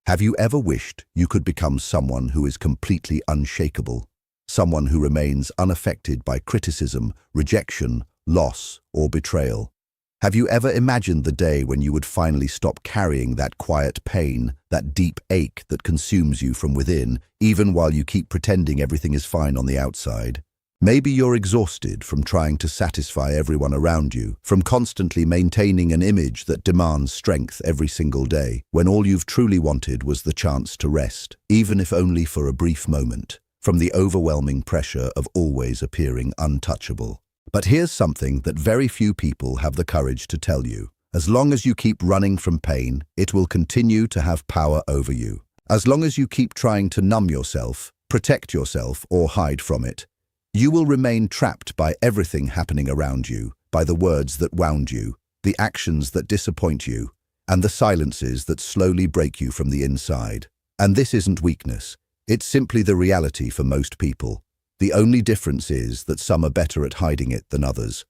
Have you ever wished you could become someone who is completely unshakable? Someone who remains unaffected by criticism, rejection, loss, or betrayal? Have you ever imagined the day when you would finally stop carrying that quiet pain, that deep ache that consumes you from within, even while you keep pretending everything is fine on the outside? Maybe you're exhausted from trying to satisfy everyone around you, from constantly maintaining an image that demands strength every single day, when all you've truly wanted was the chance to rest, even if only for a brief moment, from the overwhelming pressure of always appearing untouchable. But here's something that very few people have the courage to tell you. As long as you keep running from pain, it will continue to have power over you. As long as you keep trying to numb yourself, protect yourself, or hide from it, you will remain trapped by everything happening around you, by the words that wound you, the actions that disappoint you, and the silences that slowly break you from the inside. And this isn't weakness. It's simply the reality for most people. The only difference is that some are better at hiding it than others.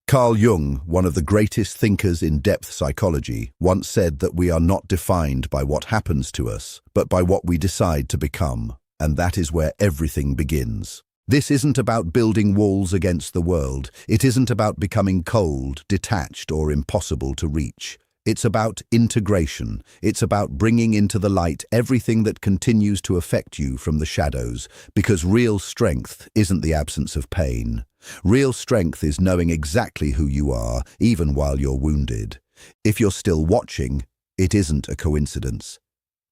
Carl Jung, one of the greatest thinkers in depth psychology, once said that we are not defined by what happens to us, but by what we decide to become. And that is where everything begins. This isn't about building walls against the world. It isn't about becoming cold, detached, or impossible to reach. It's about integration. It's about bringing into the light everything that continues to affect you from the shadows, because real strength isn't the absence of pain. Real strength is knowing exactly who you are, even while you're wounded. If you're still watching, it isn't a coincidence.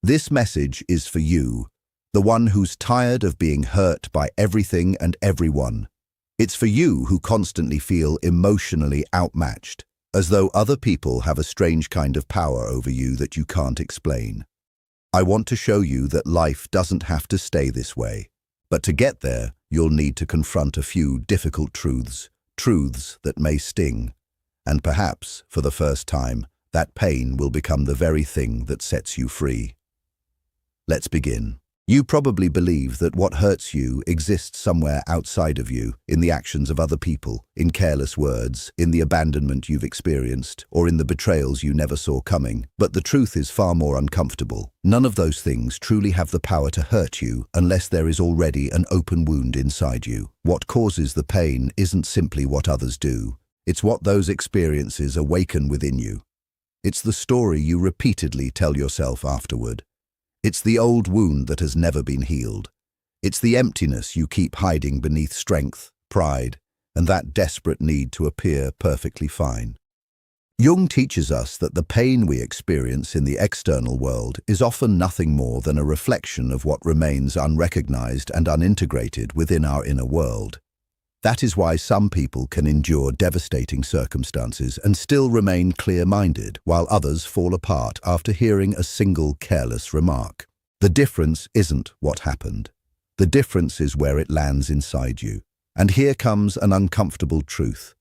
This message is for you, the one who's tired of being hurt by everything and everyone. It's for you who constantly feel emotionally outmatched, as though other people have a strange kind of power over you that you can't explain. I want to show you that life doesn't have to stay this way. But to get there, you'll need to confront a few difficult truths that may sting. And perhaps, for the first time, that pain will become the very thing that sets you free. Let's begin. You probably believe that what hurts you exists somewhere outside of you, in the actions of other people, in careless words, in the abandonment you've experienced, or in the betrayals you never saw coming. But the truth is far more uncomfortable. None of those things truly have the power to hurt you unless there is already an open wound inside you. What causes the pain isn't simply what others do. It's what those experiences awaken within you. It's the story you repeatedly tell yourself afterward. It's the old wound that has never been healed. It's the emptiness you keep hiding beneath strength, pride, and that desperate need to appear perfectly fine. Jung teaches us that the pain we experience in the external world is often nothing more than a reflection of what remains unrecognized and unintegrated within our inner world. That is why some people can endure devastating circumstances and still remain clear-minded, while others fall apart after hearing a single careless remark. The difference isn't what happened. The difference is where it lands inside you. And here comes an uncomfortable truth.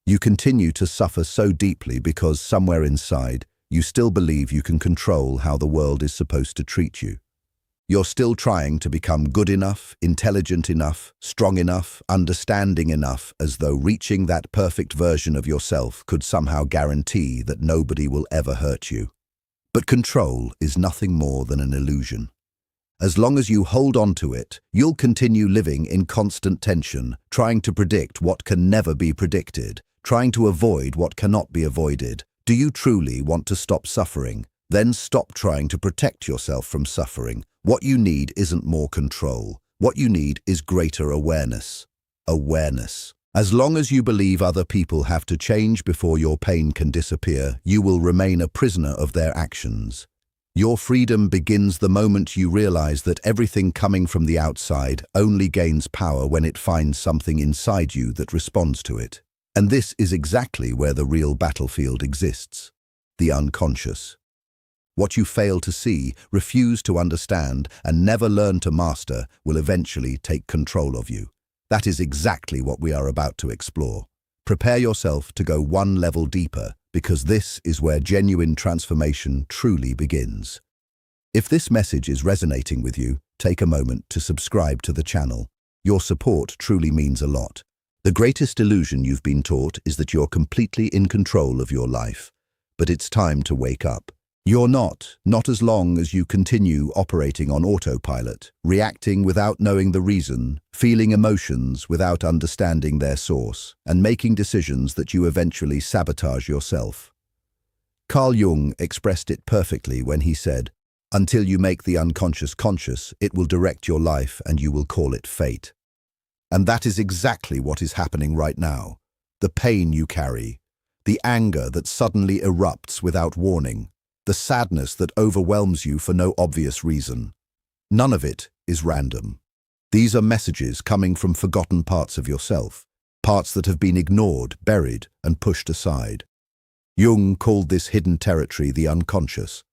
You continue to suffer so deeply because somewhere inside, you still believe you can control how the world is supposed to treat you. You're still trying to become good enough, intelligent enough, strong enough, understanding enough, as though reaching that perfect version of yourself could somehow guarantee that nobody will ever hurt you. But control is nothing more than an illusion. As long as you hold on to it, you'll continue living in constant tension, trying to predict what can never be predicted, trying to avoid what cannot be avoided. Do you truly want to stop suffering? Then stop trying to protect yourself from suffering. What you need isn't more control. What you need is greater awareness. Awareness. As long as you believe other people have to change before your pain can disappear, you will remain a prisoner of their actions. Your freedom begins the moment you realize that everything coming from the outside only gains power when it finds something inside you that responds to it. And this is exactly where the real battlefield exists. The unconscious. What you fail to see, refuse to understand, and never learn to master will eventually take control of you. That is exactly what we are about to explore. Prepare yourself to go one level deeper, because this is where genuine transformation truly begins. If this message is resonating with you, take a moment to subscribe to the channel. Your support truly means a lot. The greatest illusion you've been taught is that you're completely in control of your life. But it's time to wake up. You're not as long as you continue operating on autopilot, reacting without knowing the reason, feeling emotions without understanding their source, and making decisions that you eventually sabotage yourself. Carl Jung expressed it perfectly when he said, "Until you make the unconscious conscious, it will direct your life and you will call it fate." And that is exactly what is happening right now. The pain you carry, the anger that suddenly erupts without warning, the sadness that overwhelms you for no obvious reason. None of it is random. These are messages coming from forgotten parts of yourself, parts that have been ignored, buried, and pushed aside. Jung called this hidden territory the unconscious.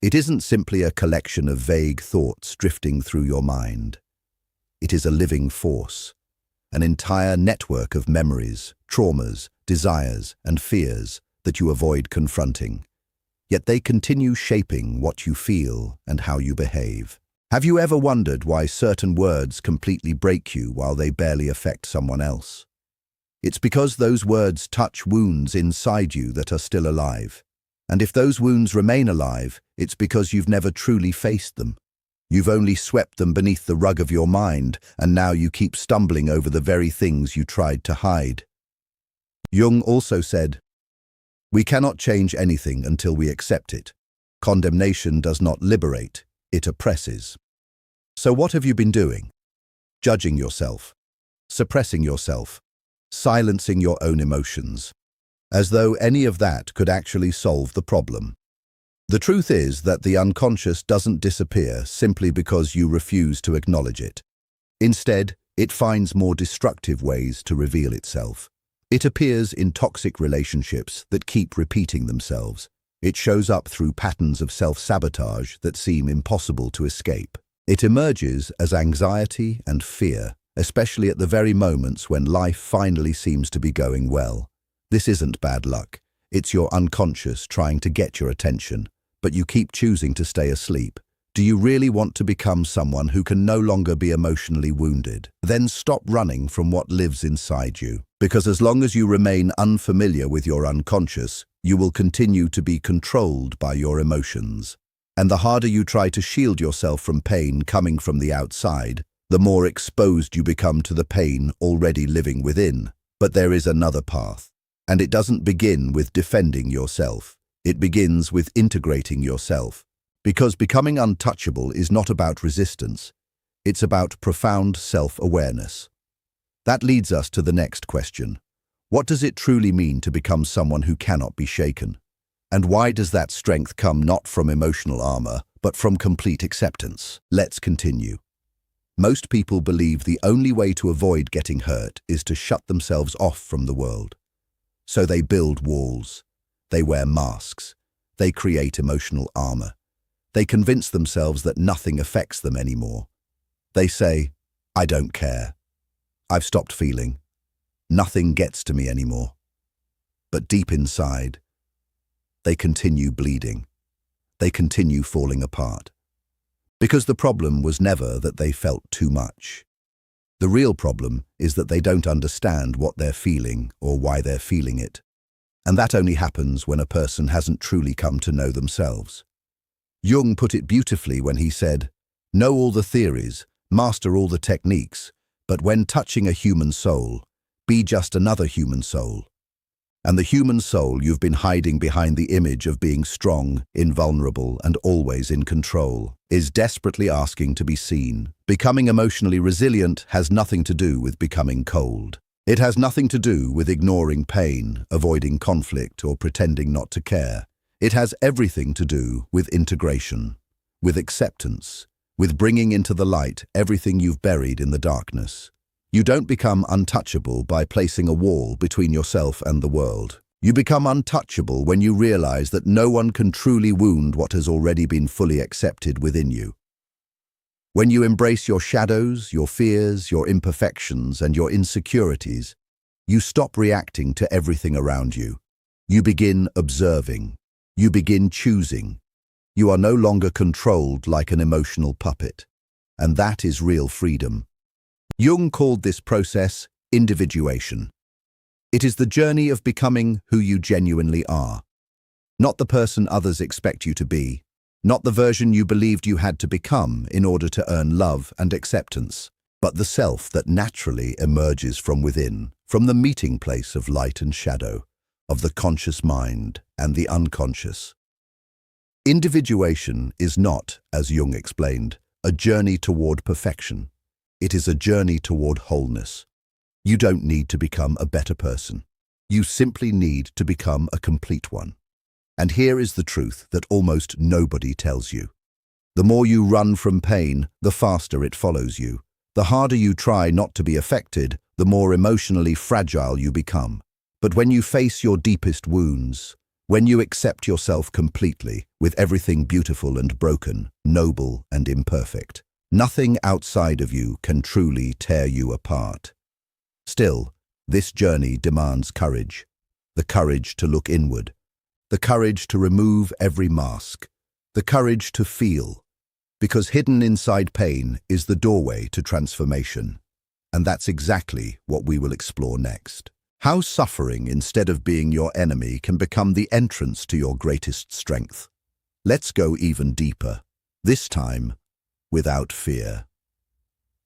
It isn't simply a collection of vague thoughts drifting through your mind. It is a living force, an entire network of memories, traumas, desires, and fears that you avoid confronting. Yet they continue shaping what you feel and how you behave. Have you ever wondered why certain words completely break you while they barely affect someone else? It's because those words touch wounds inside you that are still alive. And if those wounds remain alive, it's because you've never truly faced them. You've only swept them beneath the rug of your mind, and now you keep stumbling over the very things you tried to hide. Jung also said, "We cannot change anything until we accept it. Condemnation does not liberate, it oppresses." So what have you been doing? Judging yourself, suppressing yourself, silencing your own emotions, as though any of that could actually solve the problem. The truth is that the unconscious doesn't disappear simply because you refuse to acknowledge it. Instead, it finds more destructive ways to reveal itself. It appears in toxic relationships that keep repeating themselves. It shows up through patterns of self-sabotage that seem impossible to escape. It emerges as anxiety and fear, especially at the very moments when life finally seems to be going well. This isn't bad luck. It's your unconscious trying to get your attention, but you keep choosing to stay asleep. Do you really want to become someone who can no longer be emotionally wounded? Then stop running from what lives inside you. Because as long as you remain unfamiliar with your unconscious, you will continue to be controlled by your emotions. And the harder you try to shield yourself from pain coming from the outside, the more exposed you become to the pain already living within. But there is another path. And it doesn't begin with defending yourself. It begins with integrating yourself. Because becoming untouchable is not about resistance. It's about profound self-awareness. That leads us to the next question. What does it truly mean to become someone who cannot be shaken? And why does that strength come not from emotional armor, but from complete acceptance? Let's continue. Most people believe the only way to avoid getting hurt is to shut themselves off from the world. So they build walls. They wear masks. They create emotional armor. They convince themselves that nothing affects them anymore. They say, "I don't care. I've stopped feeling. Nothing gets to me anymore." But deep inside, they continue bleeding. They continue falling apart. Because the problem was never that they felt too much. The real problem is that they don't understand what they're feeling or why they're feeling it. And that only happens when a person hasn't truly come to know themselves. Jung put it beautifully when he said, "Know all the theories, master all the techniques, but when touching a human soul, be just another human soul." And the human soul you've been hiding behind the image of being strong, invulnerable, and always in control is desperately asking to be seen. Becoming emotionally resilient has nothing to do with becoming cold. It has nothing to do with ignoring pain, avoiding conflict, or pretending not to care. It has everything to do with integration, with acceptance, with bringing into the light everything you've buried in the darkness. You don't become untouchable by placing a wall between yourself and the world. You become untouchable when you realize that no one can truly wound what has already been fully accepted within you. When you embrace your shadows, your fears, your imperfections, and your insecurities, you stop reacting to everything around you. You begin observing. You begin choosing. You are no longer controlled like an emotional puppet. And that is real freedom. Jung called this process individuation. It is the journey of becoming who you genuinely are. Not the person others expect you to be, not the version you believed you had to become in order to earn love and acceptance, but the self that naturally emerges from within, from the meeting place of light and shadow, of the conscious mind and the unconscious. Individuation is not, as Jung explained, a journey toward perfection. It is a journey toward wholeness. You don't need to become a better person. You simply need to become a complete one. And here is the truth that almost nobody tells you. The more you run from pain, the faster it follows you. The harder you try not to be affected, the more emotionally fragile you become. But when you face your deepest wounds, when you accept yourself completely, with everything beautiful and broken, noble and imperfect, nothing outside of you can truly tear you apart. Still, this journey demands courage. The courage to look inward. The courage to remove every mask. The courage to feel. Because hidden inside pain is the doorway to transformation. And that's exactly what we will explore next. How suffering, instead of being your enemy, can become the entrance to your greatest strength. Let's go even deeper. This time, without fear.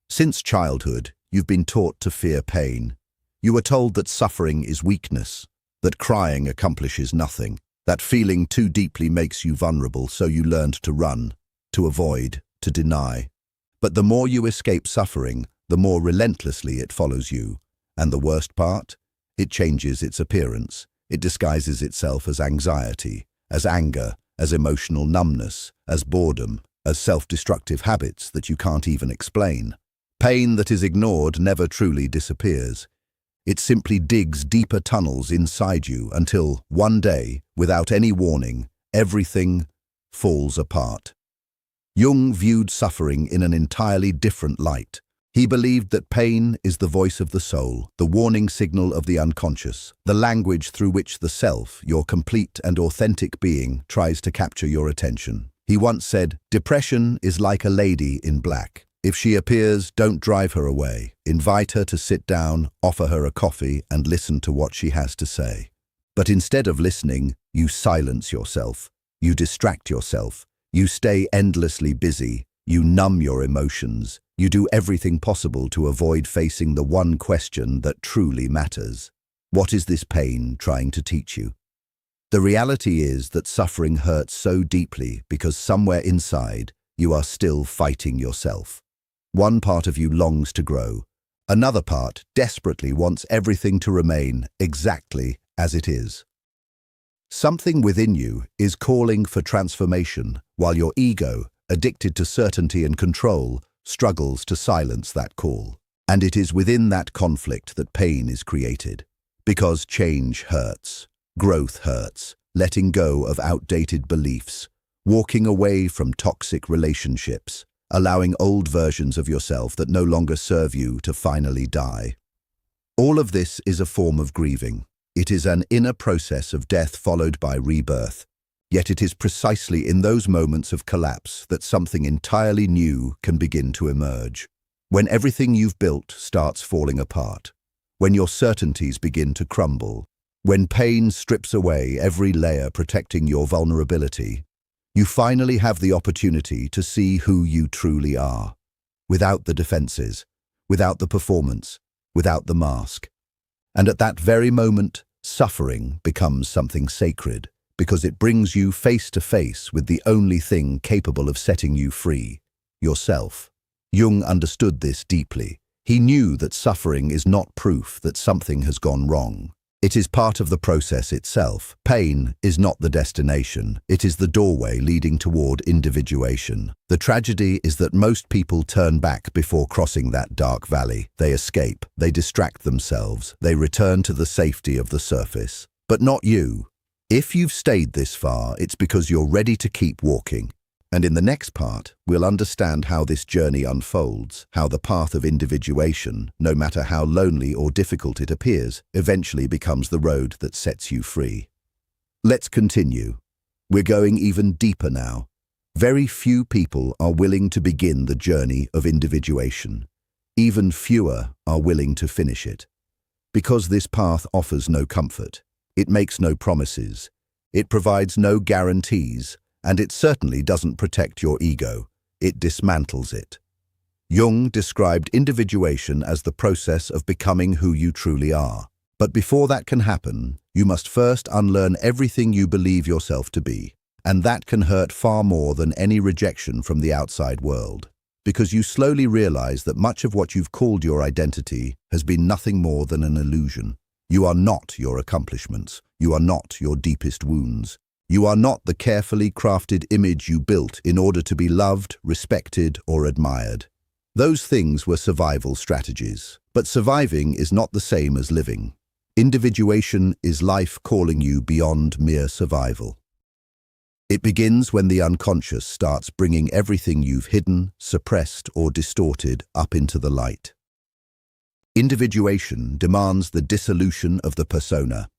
Since childhood, you've been taught to fear pain. You were told that suffering is weakness, that crying accomplishes nothing, that feeling too deeply makes you vulnerable, so you learned to run, to avoid, to deny. But the more you escape suffering, the more relentlessly it follows you. And the worst part? It changes its appearance. It disguises itself as anxiety, as anger, as emotional numbness, as boredom, as self-destructive habits that you can't even explain. Pain that is ignored never truly disappears. It simply digs deeper tunnels inside you until, one day, without any warning, everything falls apart. Jung viewed suffering in an entirely different light. He believed that pain is the voice of the soul, the warning signal of the unconscious, the language through which the self, your complete and authentic being, tries to capture your attention. He once said, "Depression is like a lady in black. If she appears, don't drive her away. Invite her to sit down, offer her a coffee, and listen to what she has to say." But instead of listening, you silence yourself. You distract yourself. You stay endlessly busy. You numb your emotions. You do everything possible to avoid facing the one question that truly matters. What is this pain trying to teach you? The reality is that suffering hurts so deeply because somewhere inside, you are still fighting yourself. One part of you longs to grow. Another part desperately wants everything to remain exactly as it is. Something within you is calling for transformation, while your ego, addicted to certainty and control, struggles to silence that call. And it is within that conflict that pain is created. Because change hurts, growth hurts, letting go of outdated beliefs, walking away from toxic relationships, allowing old versions of yourself that no longer serve you to finally die. All of this is a form of grieving. It is an inner process of death followed by rebirth. Yet it is precisely in those moments of collapse that something entirely new can begin to emerge. When everything you've built starts falling apart. When your certainties begin to crumble. When pain strips away every layer protecting your vulnerability. You finally have the opportunity to see who you truly are. Without the defenses, without the performance, without the mask. And at that very moment, suffering becomes something sacred, because it brings you face to face with the only thing capable of setting you free, yourself. Jung understood this deeply. He knew that suffering is not proof that something has gone wrong. It is part of the process itself. Pain is not the destination. It is the doorway leading toward individuation. The tragedy is that most people turn back before crossing that dark valley. They escape, they distract themselves, they return to the safety of the surface. But not you. If you've stayed this far, it's because you're ready to keep walking. And in the next part, we'll understand how this journey unfolds, how the path of individuation, no matter how lonely or difficult it appears, eventually becomes the road that sets you free. Let's continue. We're going even deeper now. Very few people are willing to begin the journey of individuation. Even fewer are willing to finish it. Because this path offers no comfort. It makes no promises. It provides no guarantees, and it certainly doesn't protect your ego. It dismantles it. Jung described individuation as the process of becoming who you truly are. But before that can happen, you must first unlearn everything you believe yourself to be. And that can hurt far more than any rejection from the outside world. Because you slowly realize that much of what you've called your identity has been nothing more than an illusion. You are not your accomplishments. You are not your deepest wounds. You are not the carefully crafted image you built in order to be loved, respected, or admired. Those things were survival strategies. But surviving is not the same as living. Individuation is life calling you beyond mere survival. It begins when the unconscious starts bringing everything you've hidden, suppressed, or distorted up into the light. Individuation demands the dissolution of the persona.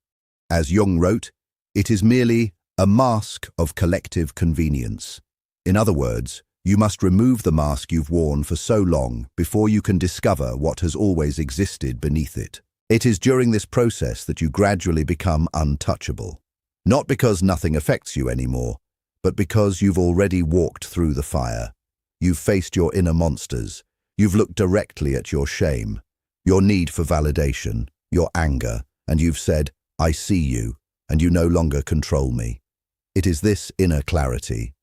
As Jung wrote, it is merely a mask of collective convenience. In other words, you must remove the mask you've worn for so long before you can discover what has always existed beneath it. It is during this process that you gradually become untouchable. Not because nothing affects you anymore, but because you've already walked through the fire. You've faced your inner monsters. You've looked directly at your shame, your need for validation, your anger, and you've said, "I see you, and you no longer control me." It is this inner clarity,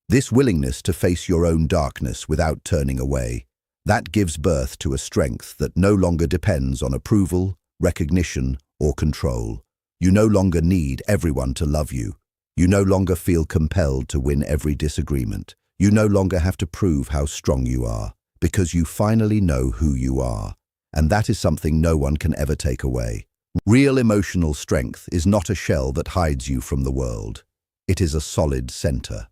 this willingness to face your own darkness without turning away, that gives birth to a strength that no longer depends on approval, recognition, or control. You no longer need everyone to love you. You no longer feel compelled to win every disagreement. You no longer have to prove how strong you are, because you finally know who you are. And that is something no one can ever take away. Real emotional strength is not a shell that hides you from the world. It is a solid center.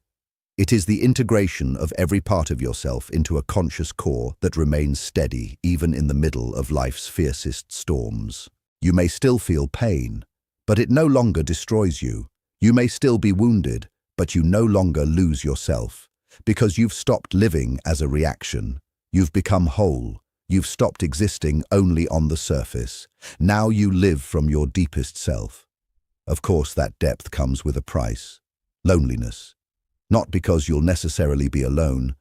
It is the integration of every part of yourself into a conscious core that remains steady even in the middle of life's fiercest storms. You may still feel pain, but it no longer destroys you. You may still be wounded, but you no longer lose yourself, because you've stopped living as a reaction. You've become whole. You've stopped existing only on the surface. Now you live from your deepest self. Of course, that depth comes with a price. Loneliness. Not because you'll necessarily be alone,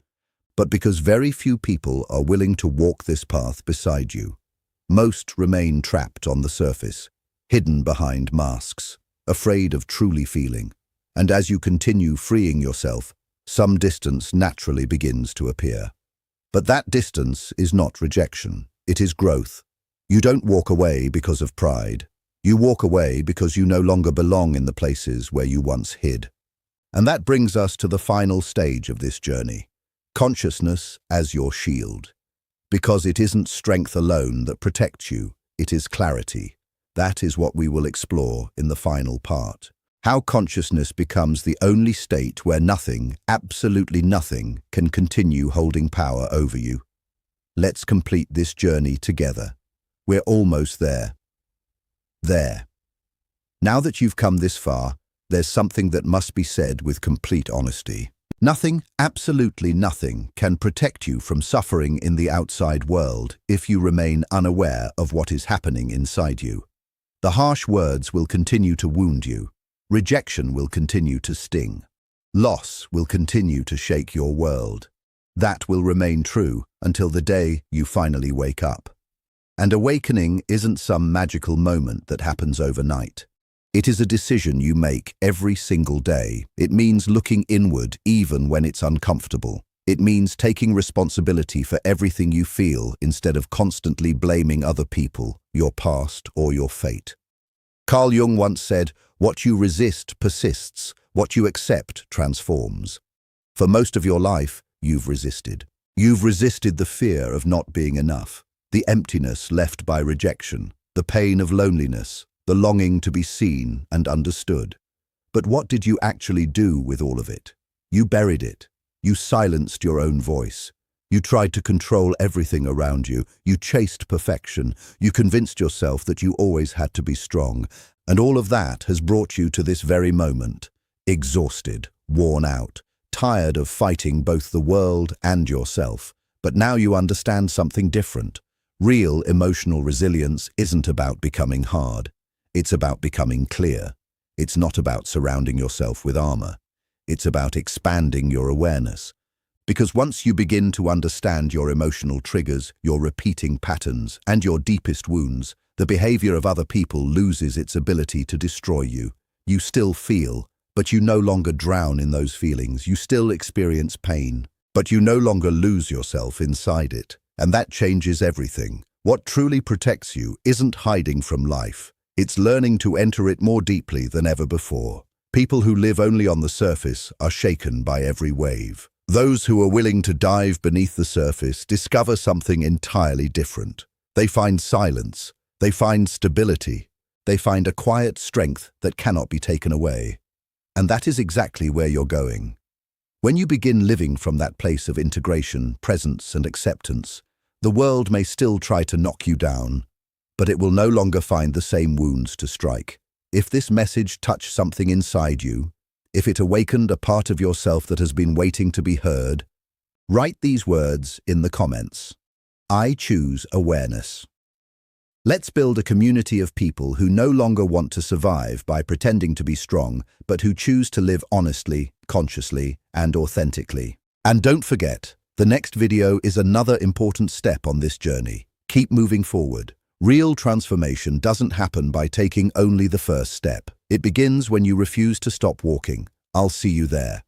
but because very few people are willing to walk this path beside you. Most remain trapped on the surface, hidden behind masks, afraid of truly feeling. And as you continue freeing yourself, some distance naturally begins to appear. But that distance is not rejection, it is growth. You don't walk away because of pride. You walk away because you no longer belong in the places where you once hid. And that brings us to the final stage of this journey, consciousness as your shield. Because it isn't strength alone that protects you, it is clarity. That is what we will explore in the final part. How consciousness becomes the only state where nothing, absolutely nothing, can continue holding power over you. Let's complete this journey together. We're almost there. There. Now that you've come this far, there's something that must be said with complete honesty. Nothing, absolutely nothing, can protect you from suffering in the outside world if you remain unaware of what is happening inside you. The harsh words will continue to wound you. Rejection will continue to sting. Loss will continue to shake your world. That will remain true until the day you finally wake up. And awakening isn't some magical moment that happens overnight. It is a decision you make every single day. It means looking inward even when it's uncomfortable. It means taking responsibility for everything you feel instead of constantly blaming other people, your past, or your fate. Carl Jung once said, "What you resist persists. What you accept transforms." For most of your life, you've resisted. You've resisted the fear of not being enough, the emptiness left by rejection, the pain of loneliness, the longing to be seen and understood. But what did you actually do with all of it? You buried it. You silenced your own voice. You tried to control everything around you. You chased perfection. You convinced yourself that you always had to be strong. And all of that has brought you to this very moment, exhausted, worn out, tired of fighting both the world and yourself. But now you understand something different. Real emotional resilience isn't about becoming hard. It's about becoming clear. It's not about surrounding yourself with armor. It's about expanding your awareness. Because once you begin to understand your emotional triggers, your repeating patterns, and your deepest wounds, the behavior of other people loses its ability to destroy you. You still feel, but you no longer drown in those feelings. You still experience pain, but you no longer lose yourself inside it. And that changes everything. What truly protects you isn't hiding from life. It's learning to enter it more deeply than ever before. People who live only on the surface are shaken by every wave. Those who are willing to dive beneath the surface discover something entirely different. They find silence. They find stability. They find a quiet strength that cannot be taken away. And that is exactly where you're going. When you begin living from that place of integration, presence, and acceptance, the world may still try to knock you down, but it will no longer find the same wounds to strike. If this message touched something inside you, if it awakened a part of yourself that has been waiting to be heard, write these words in the comments. I choose awareness. Let's build a community of people who no longer want to survive by pretending to be strong, but who choose to live honestly, consciously, and authentically. And don't forget, the next video is another important step on this journey. Keep moving forward. Real transformation doesn't happen by taking only the first step. It begins when you refuse to stop walking. I'll see you there.